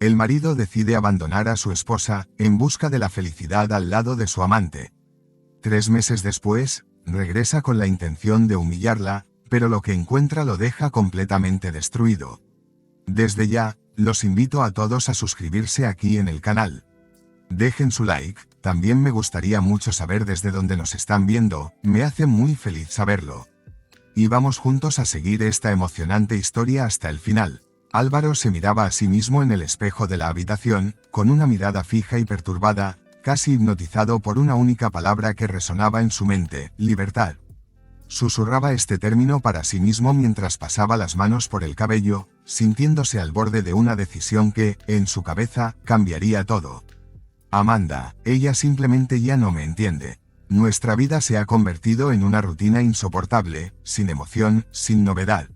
El marido decide abandonar a su esposa en busca de la felicidad al lado de su amante. 3 meses después, regresa con la intención de humillarla, pero lo que encuentra lo deja completamente destruido. Desde ya, los invito a todos a suscribirse aquí en el canal. Dejen su like, también me gustaría mucho saber desde dónde nos están viendo, me hace muy feliz saberlo. Y vamos juntos a seguir esta emocionante historia hasta el final. Álvaro se miraba a sí mismo en el espejo de la habitación, con una mirada fija y perturbada, casi hipnotizado por una única palabra que resonaba en su mente: libertad. Susurraba este término para sí mismo mientras pasaba las manos por el cabello, sintiéndose al borde de una decisión que, en su cabeza, cambiaría todo. Amanda, ella simplemente ya no me entiende. Nuestra vida se ha convertido en una rutina insoportable, sin emoción, sin novedad.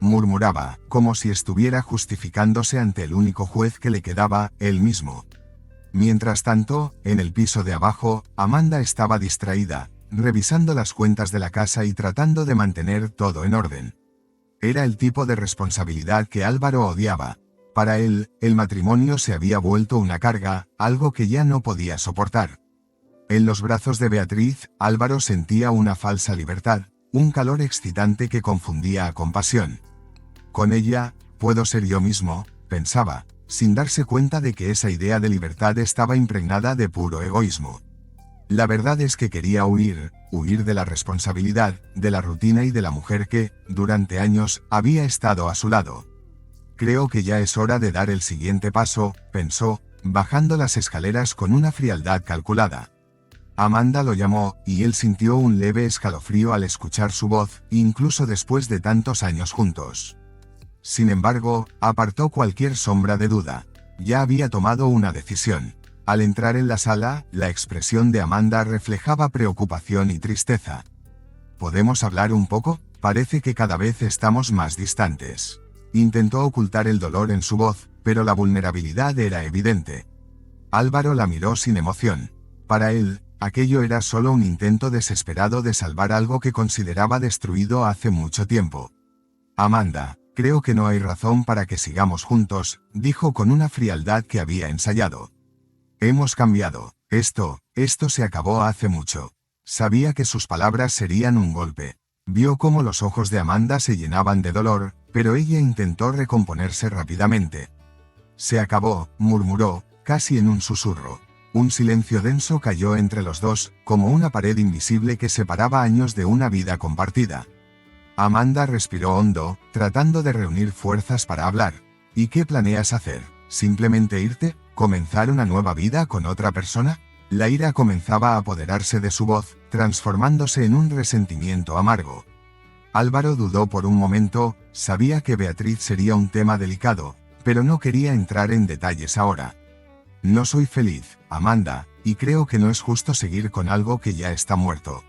Murmuraba, como si estuviera justificándose ante el único juez que le quedaba, él mismo. Mientras tanto, en el piso de abajo, Amanda estaba distraída, revisando las cuentas de la casa y tratando de mantener todo en orden. Era el tipo de responsabilidad que Álvaro odiaba. Para él, el matrimonio se había vuelto una carga, algo que ya no podía soportar. En los brazos de Beatriz, Álvaro sentía una falsa libertad, un calor excitante que confundía a compasión. Con ella, puedo ser yo mismo, pensaba, sin darse cuenta de que esa idea de libertad estaba impregnada de puro egoísmo. La verdad es que quería huir de la responsabilidad, de la rutina y de la mujer que, durante años, había estado a su lado. Creo que ya es hora de dar el siguiente paso, pensó, bajando las escaleras con una frialdad calculada. Amanda lo llamó, y él sintió un leve escalofrío al escuchar su voz, incluso después de tantos años juntos. Sin embargo, apartó cualquier sombra de duda. Ya había tomado una decisión. Al entrar en la sala, la expresión de Amanda reflejaba preocupación y tristeza. ¿Podemos hablar un poco? Parece que cada vez estamos más distantes. Intentó ocultar el dolor en su voz, pero la vulnerabilidad era evidente. Álvaro la miró sin emoción. Para él, aquello era solo un intento desesperado de salvar algo que consideraba destruido hace mucho tiempo. Amanda, creo que no hay razón para que sigamos juntos, dijo con una frialdad que había ensayado. Hemos cambiado. Esto se acabó hace mucho. Sabía que sus palabras serían un golpe. Vio cómo los ojos de Amanda se llenaban de dolor, pero ella intentó recomponerse rápidamente. Se acabó, murmuró, casi en un susurro. Un silencio denso cayó entre los dos, como una pared invisible que separaba años de una vida compartida. Amanda respiró hondo, tratando de reunir fuerzas para hablar. ¿Y qué planeas hacer? ¿Simplemente irte? ¿Comenzar una nueva vida con otra persona? La ira comenzaba a apoderarse de su voz, transformándose en un resentimiento amargo. Álvaro dudó por un momento, sabía que Beatriz sería un tema delicado, pero no quería entrar en detalles ahora. No soy feliz, Amanda, y creo que no es justo seguir con algo que ya está muerto.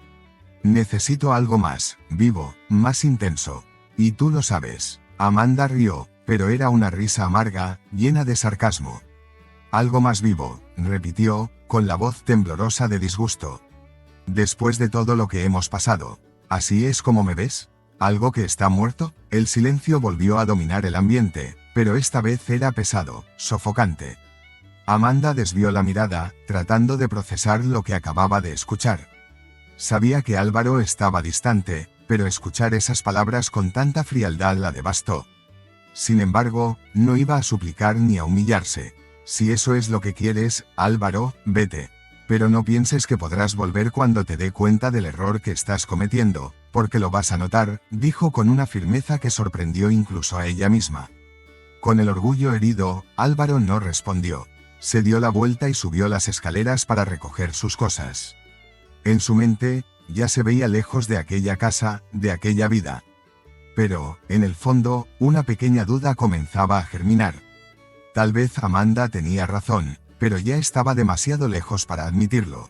Necesito algo más, vivo, más intenso. Y tú lo sabes. Amanda rió, pero era una risa amarga, llena de sarcasmo. Algo más vivo, repitió, con la voz temblorosa de disgusto. Después de todo lo que hemos pasado, ¿así es como me ves? ¿Algo que está muerto? El silencio volvió a dominar el ambiente, pero esta vez era pesado, sofocante. Amanda desvió la mirada, tratando de procesar lo que acababa de escuchar. Sabía que Álvaro estaba distante, pero escuchar esas palabras con tanta frialdad la devastó. Sin embargo, no iba a suplicar ni a humillarse. Si eso es lo que quieres, Álvaro, vete. Pero no pienses que podrás volver cuando te dé cuenta del error que estás cometiendo, porque lo vas a notar, dijo con una firmeza que sorprendió incluso a ella misma. Con el orgullo herido, Álvaro no respondió. Se dio la vuelta y subió las escaleras para recoger sus cosas. En su mente, ya se veía lejos de aquella casa, de aquella vida. Pero, en el fondo, una pequeña duda comenzaba a germinar. Tal vez Amanda tenía razón, pero ya estaba demasiado lejos para admitirlo.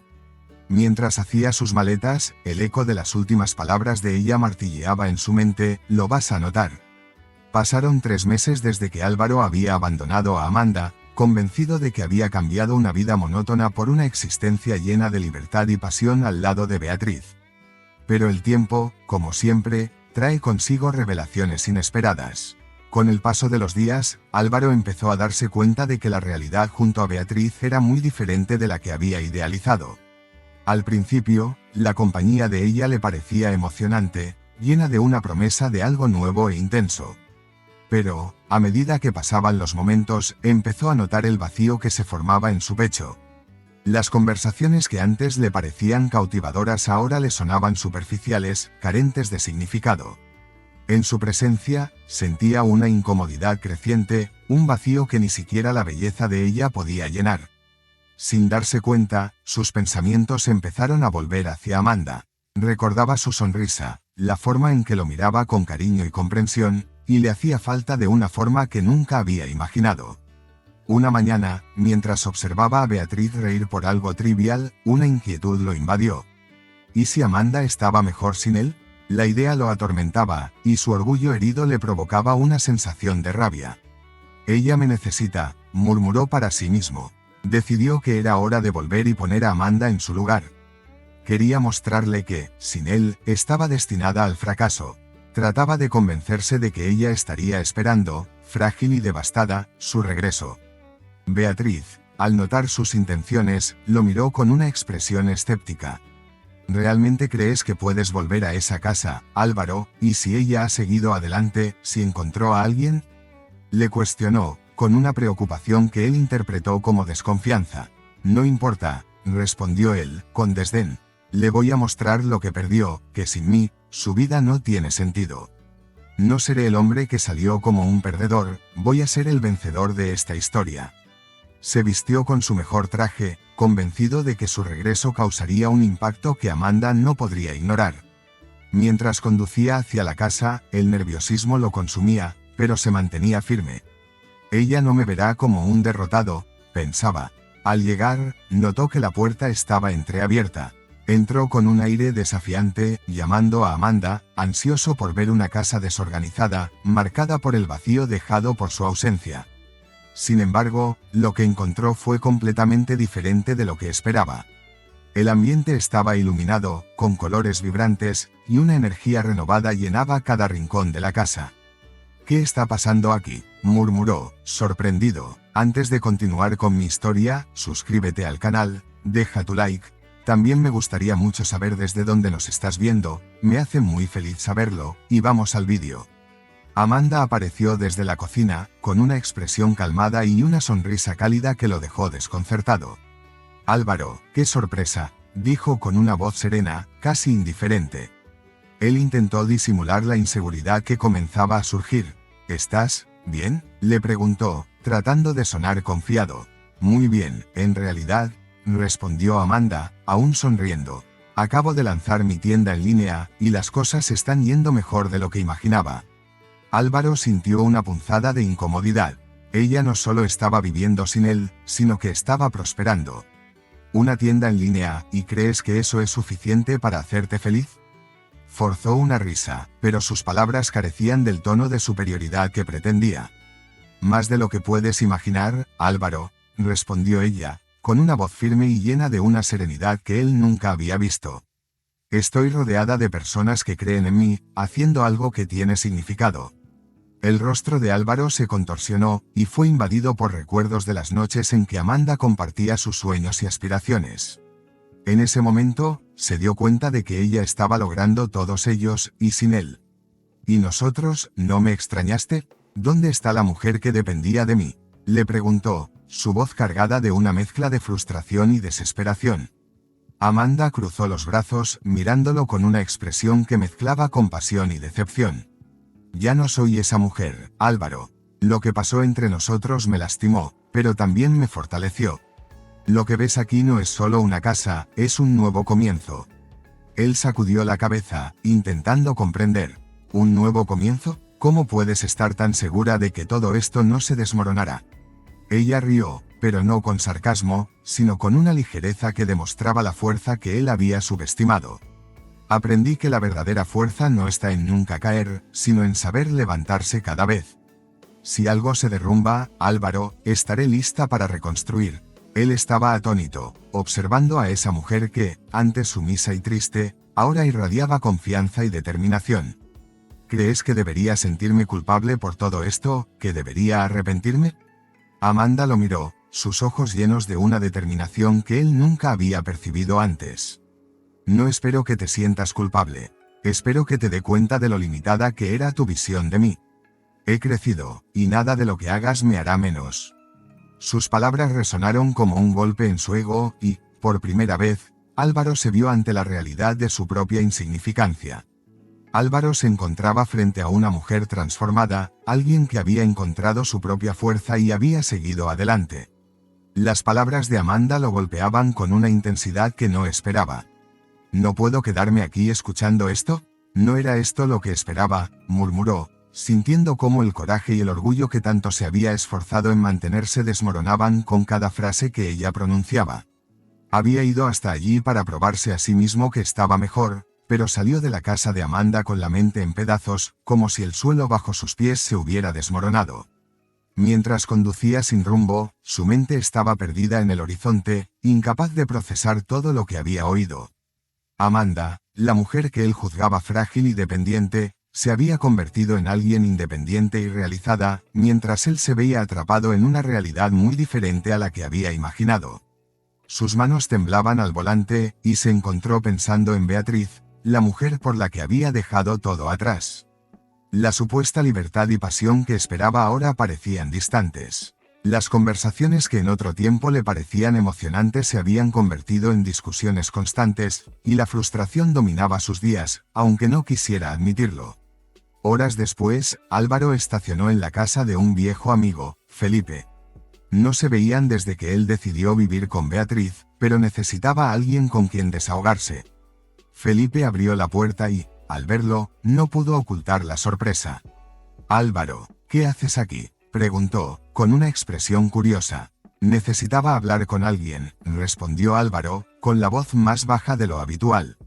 Mientras hacía sus maletas, el eco de las últimas palabras de ella martilleaba en su mente: lo vas a notar. Pasaron 3 meses desde que Álvaro había abandonado a Amanda, convencido de que había cambiado una vida monótona por una existencia llena de libertad y pasión al lado de Beatriz. Pero el tiempo, como siempre, trae consigo revelaciones inesperadas. Con el paso de los días, Álvaro empezó a darse cuenta de que la realidad junto a Beatriz era muy diferente de la que había idealizado. Al principio, la compañía de ella le parecía emocionante, llena de una promesa de algo nuevo e intenso. Pero, a medida que pasaban los momentos, empezó a notar el vacío que se formaba en su pecho. Las conversaciones que antes le parecían cautivadoras ahora le sonaban superficiales, carentes de significado. En su presencia, sentía una incomodidad creciente, un vacío que ni siquiera la belleza de ella podía llenar. Sin darse cuenta, sus pensamientos empezaron a volver hacia Amanda. Recordaba su sonrisa, la forma en que lo miraba con cariño y comprensión, y le hacía falta de una forma que nunca había imaginado. Una mañana, mientras observaba a Beatriz reír por algo trivial, una inquietud lo invadió. ¿Y si Amanda estaba mejor sin él? La idea lo atormentaba, y su orgullo herido le provocaba una sensación de rabia. Ella me necesita, murmuró para sí mismo. Decidió que era hora de volver y poner a Amanda en su lugar. Quería mostrarle que, sin él, estaba destinada al fracaso. Trataba de convencerse de que ella estaría esperando, frágil y devastada, su regreso. Beatriz, al notar sus intenciones, lo miró con una expresión escéptica. ¿Realmente crees que puedes volver a esa casa, Álvaro, y si ella ha seguido adelante, si encontró a alguien? Le cuestionó, con una preocupación que él interpretó como desconfianza. No importa, respondió él, con desdén. Le voy a mostrar lo que perdió, que sin mí, su vida no tiene sentido. No seré el hombre que salió como un perdedor, voy a ser el vencedor de esta historia. Se vistió con su mejor traje, convencido de que su regreso causaría un impacto que Amanda no podría ignorar. Mientras conducía hacia la casa, el nerviosismo lo consumía, pero se mantenía firme. Ella no me verá como un derrotado, pensaba. Al llegar, notó que la puerta estaba entreabierta. Entró con un aire desafiante, llamando a Amanda, ansioso por ver una casa desorganizada, marcada por el vacío dejado por su ausencia. Sin embargo, lo que encontró fue completamente diferente de lo que esperaba. El ambiente estaba iluminado, con colores vibrantes, y una energía renovada llenaba cada rincón de la casa. ¿Qué está pasando aquí?, murmuró, sorprendido. Antes de continuar con mi historia, suscríbete al canal, deja tu like. También me gustaría mucho saber desde dónde nos estás viendo, me hace muy feliz saberlo, y vamos al vídeo. Amanda apareció desde la cocina, con una expresión calmada y una sonrisa cálida que lo dejó desconcertado. Álvaro, qué sorpresa, dijo con una voz serena, casi indiferente. Él intentó disimular la inseguridad que comenzaba a surgir. ¿Estás bien?, le preguntó, tratando de sonar confiado. Muy bien, en realidad, respondió Amanda, aún sonriendo. Acabo de lanzar mi tienda en línea, y las cosas están yendo mejor de lo que imaginaba. Álvaro sintió una punzada de incomodidad. Ella no solo estaba viviendo sin él, sino que estaba prosperando. ¿Una tienda en línea, y crees que eso es suficiente para hacerte feliz? Forzó una risa, pero sus palabras carecían del tono de superioridad que pretendía. Más de lo que puedes imaginar, Álvaro, respondió ella, con una voz firme y llena de una serenidad que él nunca había visto. Estoy rodeada de personas que creen en mí, haciendo algo que tiene significado. El rostro de Álvaro se contorsionó, y fue invadido por recuerdos de las noches en que Amanda compartía sus sueños y aspiraciones. En ese momento, se dio cuenta de que ella estaba logrando todos ellos, y sin él. ¿Y nosotros, no me extrañaste? ¿Dónde está la mujer que dependía de mí?, le preguntó, su voz cargada de una mezcla de frustración y desesperación. Amanda cruzó los brazos, mirándolo con una expresión que mezclaba compasión y decepción. Ya no soy esa mujer, Álvaro. Lo que pasó entre nosotros me lastimó, pero también me fortaleció. Lo que ves aquí no es solo una casa, es un nuevo comienzo. Él sacudió la cabeza, intentando comprender. ¿Un nuevo comienzo? ¿Cómo puedes estar tan segura de que todo esto no se desmoronará? Ella rió, pero no con sarcasmo, sino con una ligereza que demostraba la fuerza que él había subestimado. Aprendí que la verdadera fuerza no está en nunca caer, sino en saber levantarse cada vez. Si algo se derrumba, Álvaro, estaré lista para reconstruir. Él estaba atónito, observando a esa mujer que, antes sumisa y triste, ahora irradiaba confianza y determinación. ¿Crees que debería sentirme culpable por todo esto, que debería arrepentirme? Amanda lo miró, sus ojos llenos de una determinación que él nunca había percibido antes. No espero que te sientas culpable. Espero que te dé cuenta de lo limitada que era tu visión de mí. He crecido, y nada de lo que hagas me hará menos. Sus palabras resonaron como un golpe en su ego y, por primera vez, Álvaro se vio ante la realidad de su propia insignificancia. Álvaro se encontraba frente a una mujer transformada, alguien que había encontrado su propia fuerza y había seguido adelante. Las palabras de Amanda lo golpeaban con una intensidad que no esperaba. ¿No puedo quedarme aquí escuchando esto? ¿No era esto lo que esperaba?, murmuró, sintiendo cómo el coraje y el orgullo que tanto se había esforzado en mantenerse desmoronaban con cada frase que ella pronunciaba. Había ido hasta allí para probarse a sí mismo que estaba mejor, pero salió de la casa de Amanda con la mente en pedazos, como si el suelo bajo sus pies se hubiera desmoronado. Mientras conducía sin rumbo, su mente estaba perdida en el horizonte, incapaz de procesar todo lo que había oído. Amanda, la mujer que él juzgaba frágil y dependiente, se había convertido en alguien independiente y realizada, mientras él se veía atrapado en una realidad muy diferente a la que había imaginado. Sus manos temblaban al volante, y se encontró pensando en Beatriz, la mujer por la que había dejado todo atrás. La supuesta libertad y pasión que esperaba ahora parecían distantes. Las conversaciones que en otro tiempo le parecían emocionantes se habían convertido en discusiones constantes, y la frustración dominaba sus días, aunque no quisiera admitirlo. Horas después, Álvaro estacionó en la casa de un viejo amigo, Felipe. No se veían desde que él decidió vivir con Beatriz, pero necesitaba a alguien con quien desahogarse. Felipe abrió la puerta y, al verlo, no pudo ocultar la sorpresa. «Álvaro, ¿qué haces aquí?», preguntó, con una expresión curiosa. «Necesitaba hablar con alguien», respondió Álvaro, con la voz más baja de lo habitual.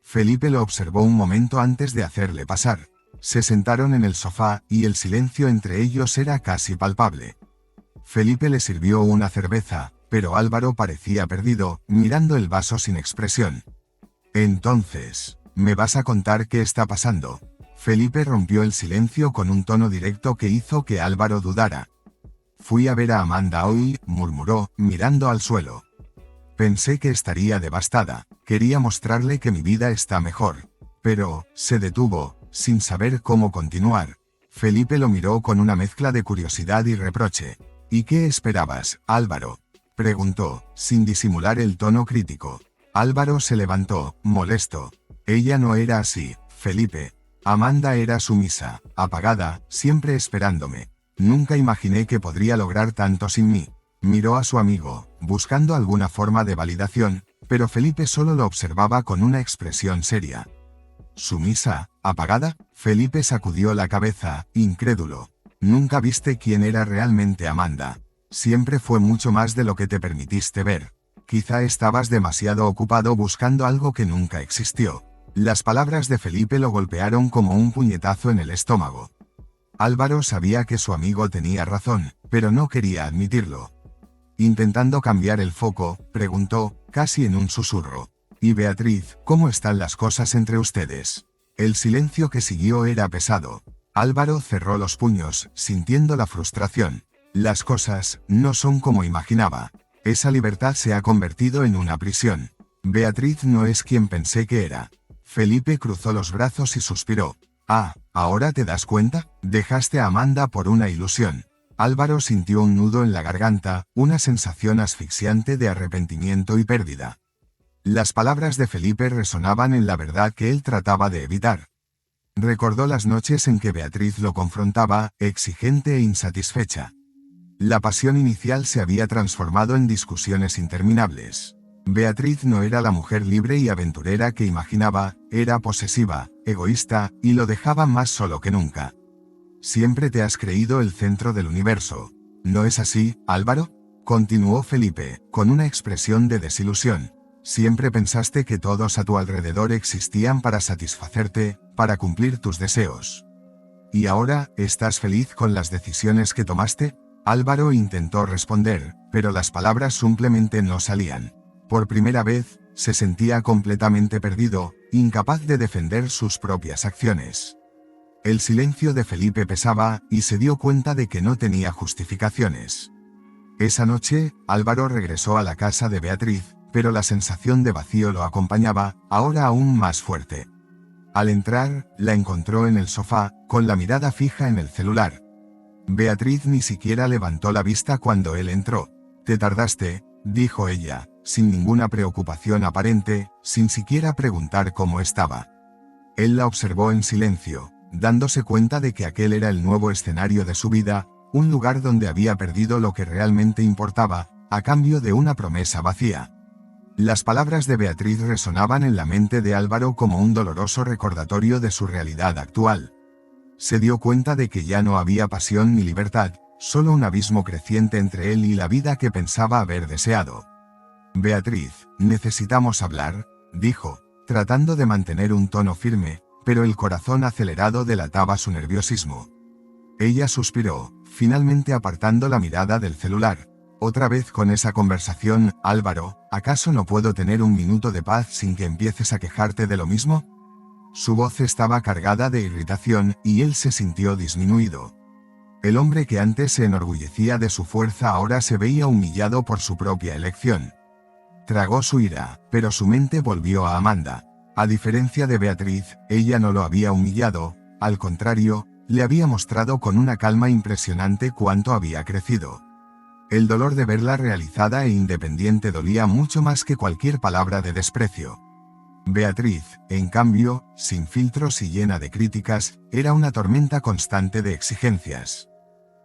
Felipe lo observó un momento antes de hacerle pasar. Se sentaron en el sofá, y el silencio entre ellos era casi palpable. Felipe le sirvió una cerveza, pero Álvaro parecía perdido, mirando el vaso sin expresión. «Entonces, ¿me vas a contar qué está pasando?». Felipe rompió el silencio con un tono directo que hizo que Álvaro dudara. «Fui a ver a Amanda hoy», murmuró, mirando al suelo. «Pensé que estaría devastada, quería mostrarle que mi vida está mejor». Pero, se detuvo, sin saber cómo continuar. Felipe lo miró con una mezcla de curiosidad y reproche. «¿Y qué esperabas, Álvaro?», preguntó, sin disimular el tono crítico. Álvaro se levantó, molesto. Ella no era así, Felipe. Amanda era sumisa, apagada, siempre esperándome. Nunca imaginé que podría lograr tanto sin mí. Miró a su amigo, buscando alguna forma de validación, pero Felipe solo lo observaba con una expresión seria. ¿Sumisa? ¿Apagada? Felipe sacudió la cabeza, incrédulo. Nunca viste quién era realmente Amanda. Siempre fue mucho más de lo que te permitiste ver. Quizá estabas demasiado ocupado buscando algo que nunca existió. Las palabras de Felipe lo golpearon como un puñetazo en el estómago. Álvaro sabía que su amigo tenía razón, pero no quería admitirlo. Intentando cambiar el foco, preguntó, casi en un susurro. «¿Y Beatriz, cómo están las cosas entre ustedes?». El silencio que siguió era pesado. Álvaro cerró los puños, sintiendo la frustración. Las cosas no son como imaginaba. Esa libertad se ha convertido en una prisión. Beatriz no es quien pensé que era. Felipe cruzó los brazos y suspiró. «Ah, ¿ahora te das cuenta? Dejaste a Amanda por una ilusión». Álvaro sintió un nudo en la garganta, una sensación asfixiante de arrepentimiento y pérdida. Las palabras de Felipe resonaban en la verdad que él trataba de evitar. Recordó las noches en que Beatriz lo confrontaba, exigente e insatisfecha. La pasión inicial se había transformado en discusiones interminables. Beatriz no era la mujer libre y aventurera que imaginaba, era posesiva, egoísta, y lo dejaba más solo que nunca. «Siempre te has creído el centro del universo. ¿No es así, Álvaro?», continuó Felipe, con una expresión de desilusión. «Siempre pensaste que todos a tu alrededor existían para satisfacerte, para cumplir tus deseos. ¿Y ahora, estás feliz con las decisiones que tomaste?». Álvaro intentó responder, pero las palabras simplemente no salían. Por primera vez, se sentía completamente perdido, incapaz de defender sus propias acciones. El silencio de Felipe pesaba, y se dio cuenta de que no tenía justificaciones. Esa noche, Álvaro regresó a la casa de Beatriz, pero la sensación de vacío lo acompañaba, ahora aún más fuerte. Al entrar, la encontró en el sofá, con la mirada fija en el celular. Beatriz ni siquiera levantó la vista cuando él entró. «Te tardaste», dijo ella, sin ninguna preocupación aparente, sin siquiera preguntar cómo estaba. Él la observó en silencio, dándose cuenta de que aquel era el nuevo escenario de su vida, un lugar donde había perdido lo que realmente importaba, a cambio de una promesa vacía. Las palabras de Beatriz resonaban en la mente de Álvaro como un doloroso recordatorio de su realidad actual. Se dio cuenta de que ya no había pasión ni libertad, solo un abismo creciente entre él y la vida que pensaba haber deseado. «Beatriz, necesitamos hablar», dijo, tratando de mantener un tono firme, pero el corazón acelerado delataba su nerviosismo. Ella suspiró, finalmente apartando la mirada del celular. «Otra vez con esa conversación, Álvaro, ¿acaso no puedo tener un minuto de paz sin que empieces a quejarte de lo mismo?» Su voz estaba cargada de irritación, y él se sintió disminuido. El hombre que antes se enorgullecía de su fuerza ahora se veía humillado por su propia elección. Tragó su ira, pero su mente volvió a Amanda. A diferencia de Beatriz, ella no lo había humillado, al contrario, le había mostrado con una calma impresionante cuánto había crecido. El dolor de verla realizada e independiente dolía mucho más que cualquier palabra de desprecio. Beatriz, en cambio, sin filtros y llena de críticas, era una tormenta constante de exigencias.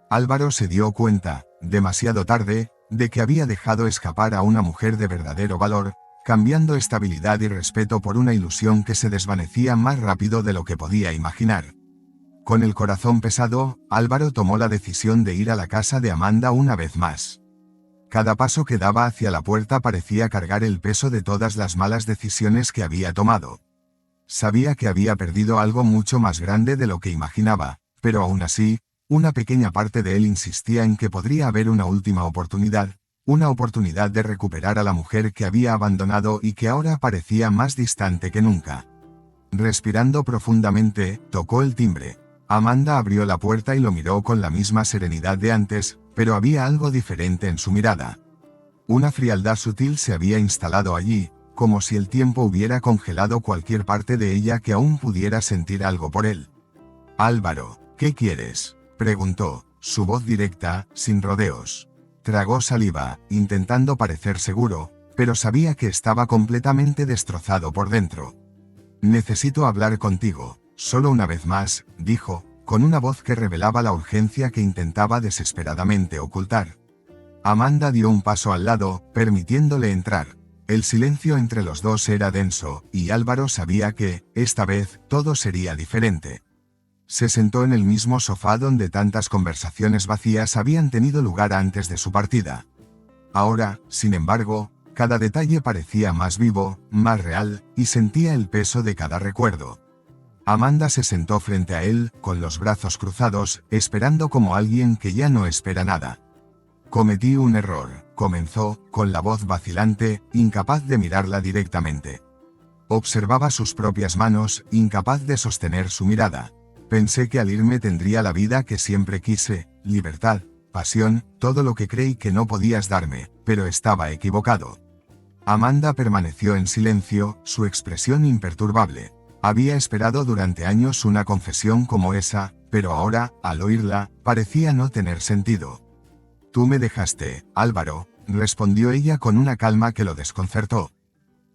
Álvaro se dio cuenta, demasiado tarde, de que había dejado escapar a una mujer de verdadero valor, cambiando estabilidad y respeto por una ilusión que se desvanecía más rápido de lo que podía imaginar. Con el corazón pesado, Álvaro tomó la decisión de ir a la casa de Amanda una vez más. Cada paso que daba hacia la puerta parecía cargar el peso de todas las malas decisiones que había tomado. Sabía que había perdido algo mucho más grande de lo que imaginaba, pero aún así, una pequeña parte de él insistía en que podría haber una última oportunidad, una oportunidad de recuperar a la mujer que había abandonado y que ahora parecía más distante que nunca. Respirando profundamente, tocó el timbre. Amanda abrió la puerta y lo miró con la misma serenidad de antes, pero había algo diferente en su mirada. Una frialdad sutil se había instalado allí, como si el tiempo hubiera congelado cualquier parte de ella que aún pudiera sentir algo por él. «Álvaro, ¿qué quieres?», preguntó, su voz directa, sin rodeos. Tragó saliva, intentando parecer seguro, pero sabía que estaba completamente destrozado por dentro. «Necesito hablar contigo, solo una vez más», dijo, con una voz que revelaba la urgencia que intentaba desesperadamente ocultar. Amanda dio un paso al lado, permitiéndole entrar. El silencio entre los dos era denso, y Álvaro sabía que, esta vez, todo sería diferente. Se sentó en el mismo sofá donde tantas conversaciones vacías habían tenido lugar antes de su partida. Ahora, sin embargo, cada detalle parecía más vivo, más real, y sentía el peso de cada recuerdo. Amanda se sentó frente a él, con los brazos cruzados, esperando como alguien que ya no espera nada. «Cometí un error», comenzó, con la voz vacilante, incapaz de mirarla directamente. Observaba sus propias manos, incapaz de sostener su mirada. «Pensé que al irme tendría la vida que siempre quise, libertad, pasión, todo lo que creí que no podías darme, pero estaba equivocado». Amanda permaneció en silencio, su expresión imperturbable. Había esperado durante años una confesión como esa, pero ahora, al oírla, parecía no tener sentido. «Tú me dejaste, Álvaro», respondió ella con una calma que lo desconcertó.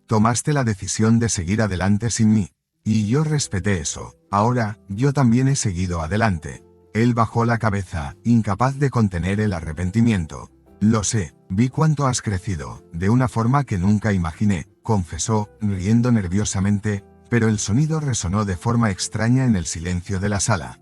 «Tomaste la decisión de seguir adelante sin mí. Y yo respeté eso. Ahora, yo también he seguido adelante». Él bajó la cabeza, incapaz de contener el arrepentimiento. «Lo sé, vi cuánto has crecido, de una forma que nunca imaginé», confesó, riendo nerviosamente, pero el sonido resonó de forma extraña en el silencio de la sala.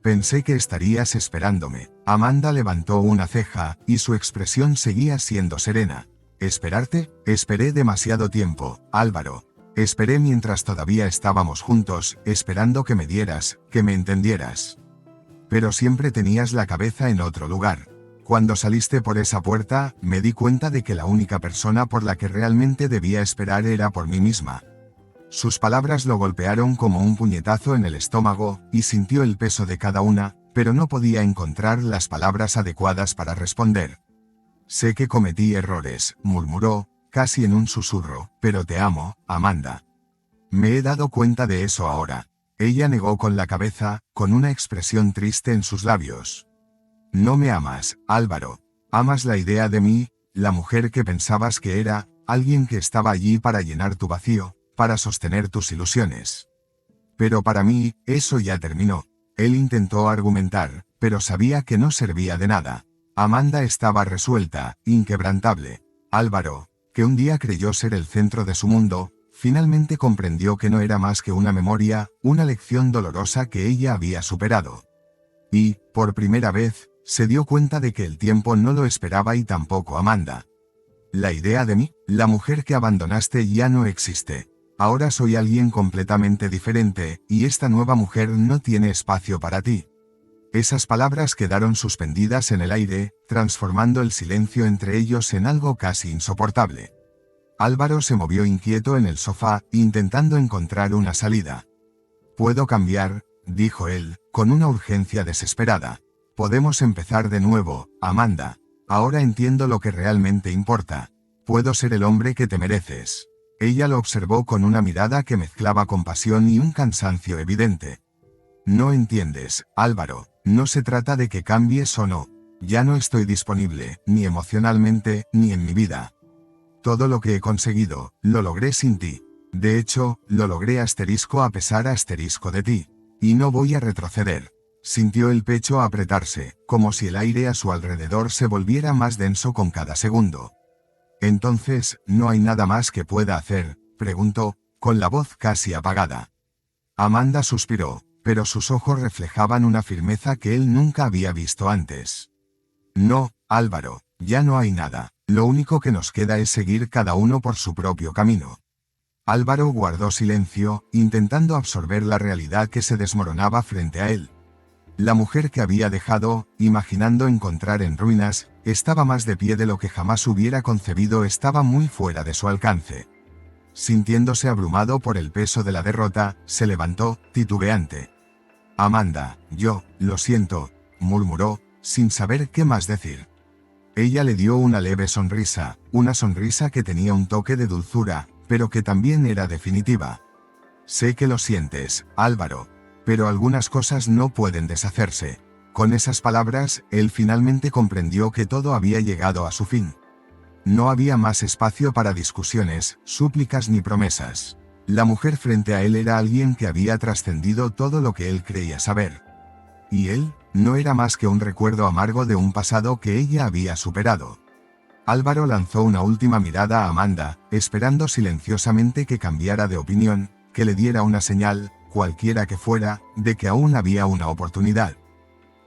«Pensé que estarías esperándome». Amanda levantó una ceja, y su expresión seguía siendo serena. «¿Esperarte? Esperé demasiado tiempo, Álvaro. Esperé mientras todavía estábamos juntos, esperando que me dieras, que me entendieras. Pero siempre tenías la cabeza en otro lugar. Cuando saliste por esa puerta, me di cuenta de que la única persona por la que realmente debía esperar era por mí misma». Sus palabras lo golpearon como un puñetazo en el estómago, y sintió el peso de cada una, pero no podía encontrar las palabras adecuadas para responder. Sé que cometí errores, murmuró, casi en un susurro, pero te amo, Amanda. Me he dado cuenta de eso ahora. Ella negó con la cabeza, con una expresión triste en sus labios. No me amas, Álvaro. Amas la idea de mí, la mujer que pensabas que era, alguien que estaba allí para llenar tu vacío, para sostener tus ilusiones. Pero para mí, eso ya terminó. Él intentó argumentar, pero sabía que no servía de nada. Amanda estaba resuelta, inquebrantable. Álvaro, que un día creyó ser el centro de su mundo, finalmente comprendió que no era más que una memoria, una lección dolorosa que ella había superado. Y, por primera vez, se dio cuenta de que el tiempo no lo esperaba y tampoco Amanda. La idea de mí, la mujer que abandonaste, ya no existe. Ahora soy alguien completamente diferente, y esta nueva mujer no tiene espacio para ti. Esas palabras quedaron suspendidas en el aire, transformando el silencio entre ellos en algo casi insoportable. Álvaro se movió inquieto en el sofá, intentando encontrar una salida. «Puedo cambiar», dijo él, con una urgencia desesperada. «Podemos empezar de nuevo, Amanda. Ahora entiendo lo que realmente importa. Puedo ser el hombre que te mereces». Ella lo observó con una mirada que mezclaba compasión y un cansancio evidente. «No entiendes, Álvaro. No se trata de que cambies o no. Ya no estoy disponible, ni emocionalmente, ni en mi vida. Todo lo que he conseguido, lo logré sin ti. De hecho, lo logré a pesar de ti. Y no voy a retroceder». Sintió el pecho apretarse, como si el aire a su alrededor se volviera más denso con cada segundo. «Entonces, ¿no hay nada más que pueda hacer?», preguntó, con la voz casi apagada. Amanda suspiró, pero sus ojos reflejaban una firmeza que él nunca había visto antes. «No, Álvaro, ya no hay nada. Lo único que nos queda es seguir cada uno por su propio camino». Álvaro guardó silencio, intentando absorber la realidad que se desmoronaba frente a él. La mujer que había dejado, imaginando encontrar en ruinas, estaba más de pie de lo que jamás hubiera concebido, estaba muy fuera de su alcance. Sintiéndose abrumado por el peso de la derrota, se levantó, titubeante. «Amanda, lo siento», murmuró, sin saber qué más decir. Ella le dio una leve sonrisa, una sonrisa que tenía un toque de dulzura, pero que también era definitiva. «Sé que lo sientes, Álvaro. Pero algunas cosas no pueden deshacerse». Con esas palabras, él finalmente comprendió que todo había llegado a su fin. No había más espacio para discusiones, súplicas ni promesas. La mujer frente a él era alguien que había trascendido todo lo que él creía saber. Y él, no era más que un recuerdo amargo de un pasado que ella había superado. Álvaro lanzó una última mirada a Amanda, esperando silenciosamente que cambiara de opinión, que le diera una señal, cualquiera que fuera, de que aún había una oportunidad.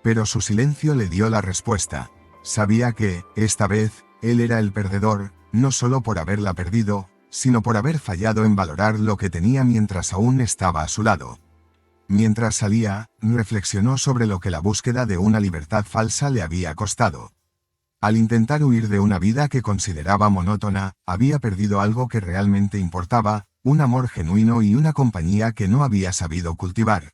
Pero su silencio le dio la respuesta. Sabía que, esta vez, él era el perdedor, no solo por haberla perdido, sino por haber fallado en valorar lo que tenía mientras aún estaba a su lado. Mientras salía, reflexionó sobre lo que la búsqueda de una libertad falsa le había costado. Al intentar huir de una vida que consideraba monótona, había perdido algo que realmente importaba, un amor genuino y una compañía que no había sabido cultivar.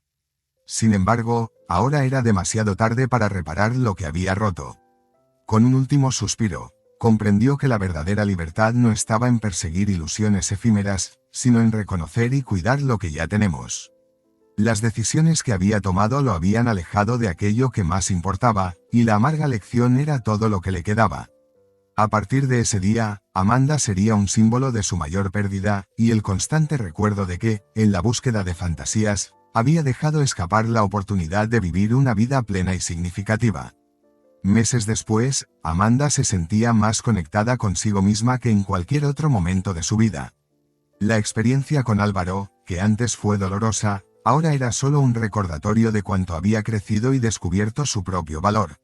Sin embargo, ahora era demasiado tarde para reparar lo que había roto. Con un último suspiro, comprendió que la verdadera libertad no estaba en perseguir ilusiones efímeras, sino en reconocer y cuidar lo que ya tenemos. Las decisiones que había tomado lo habían alejado de aquello que más importaba, y la amarga lección era todo lo que le quedaba. A partir de ese día, Amanda sería un símbolo de su mayor pérdida, y el constante recuerdo de que, en la búsqueda de fantasías, había dejado escapar la oportunidad de vivir una vida plena y significativa. Meses después, Amanda se sentía más conectada consigo misma que en cualquier otro momento de su vida. La experiencia con Álvaro, que antes fue dolorosa, ahora era solo un recordatorio de cuánto había crecido y descubierto su propio valor.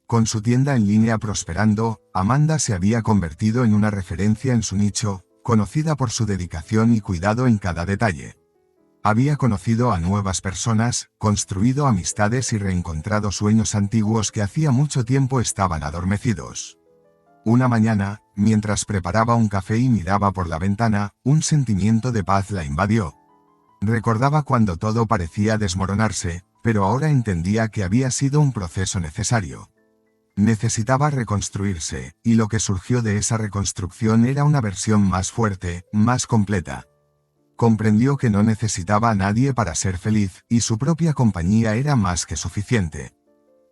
Con su tienda en línea prosperando, Amanda se había convertido en una referencia en su nicho, conocida por su dedicación y cuidado en cada detalle. Había conocido a nuevas personas, construido amistades y reencontrado sueños antiguos que hacía mucho tiempo estaban adormecidos. Una mañana, Mientras preparaba un café y miraba por la ventana, un sentimiento de paz la invadió. Recordaba cuando todo parecía desmoronarse, pero ahora entendía que había sido un proceso necesario. Necesitaba reconstruirse, y lo que surgió de esa reconstrucción era una versión más fuerte, más completa. Comprendió que no necesitaba a nadie para ser feliz, y su propia compañía era más que suficiente.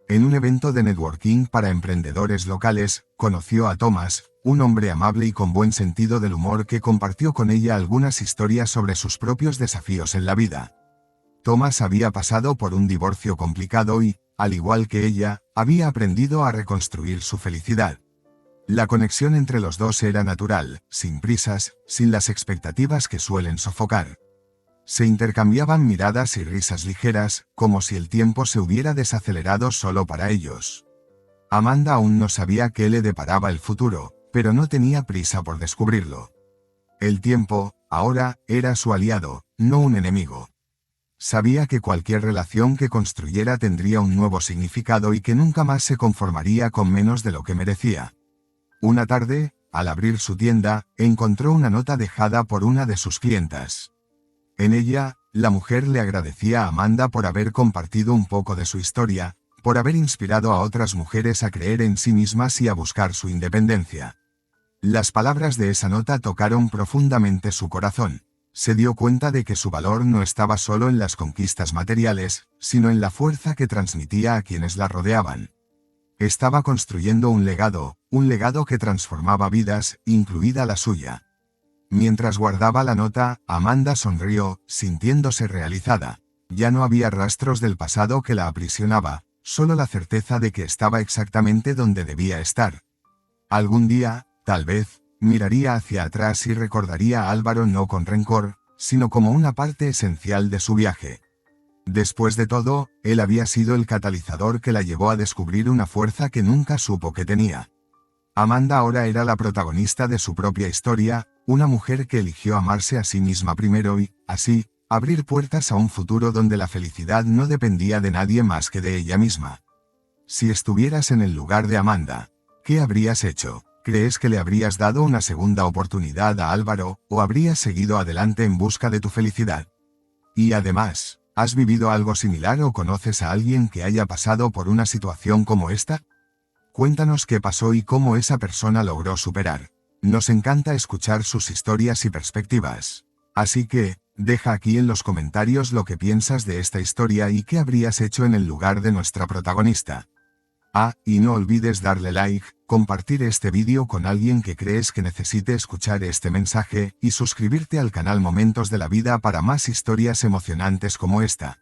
En un evento de networking para emprendedores locales, conoció a Thomas, un hombre amable y con buen sentido del humor que compartió con ella algunas historias sobre sus propios desafíos en la vida. Thomas había pasado por un divorcio complicado y, al igual que ella, había aprendido a reconstruir su felicidad. La conexión entre los dos era natural, sin prisas, sin las expectativas que suelen sofocar. Se intercambiaban miradas y risas ligeras, como si el tiempo se hubiera desacelerado solo para ellos. Amanda aún no sabía qué le deparaba el futuro, pero no tenía prisa por descubrirlo. El tiempo, ahora, era su aliado, no un enemigo. Sabía que cualquier relación que construyera tendría un nuevo significado y que nunca más se conformaría con menos de lo que merecía. Una tarde, al abrir su tienda, encontró una nota dejada por una de sus clientas. En ella, la mujer le agradecía a Amanda por haber compartido un poco de su historia, por haber inspirado a otras mujeres a creer en sí mismas y a buscar su independencia. Las palabras de esa nota tocaron profundamente su corazón. Se dio cuenta de que su valor no estaba solo en las conquistas materiales, sino en la fuerza que transmitía a quienes la rodeaban. Estaba construyendo un legado que transformaba vidas, incluida la suya. Mientras guardaba la nota, Amanda sonrió, sintiéndose realizada. Ya no había rastros del pasado que la aprisionaba, solo la certeza de que estaba exactamente donde debía estar. Algún día, tal vez, miraría hacia atrás y recordaría a Álvaro no con rencor, sino como una parte esencial de su viaje. Después de todo, él había sido el catalizador que la llevó a descubrir una fuerza que nunca supo que tenía. Amanda ahora era la protagonista de su propia historia, una mujer que eligió amarse a sí misma primero y, así, abrir puertas a un futuro donde la felicidad no dependía de nadie más que de ella misma. Si estuvieras en el lugar de Amanda, ¿qué habrías hecho? ¿Crees que le habrías dado una segunda oportunidad a Álvaro, o habrías seguido adelante en busca de tu felicidad? Y además, ¿has vivido algo similar o conoces a alguien que haya pasado por una situación como esta? Cuéntanos qué pasó y cómo esa persona logró superar. Nos encanta escuchar sus historias y perspectivas. Así que, deja aquí en los comentarios lo que piensas de esta historia y qué habrías hecho en el lugar de nuestra protagonista. Y no olvides darle like, compartir este vídeo con alguien que crees que necesite escuchar este mensaje, y suscribirte al canal Momentos de la Vida para más historias emocionantes como esta.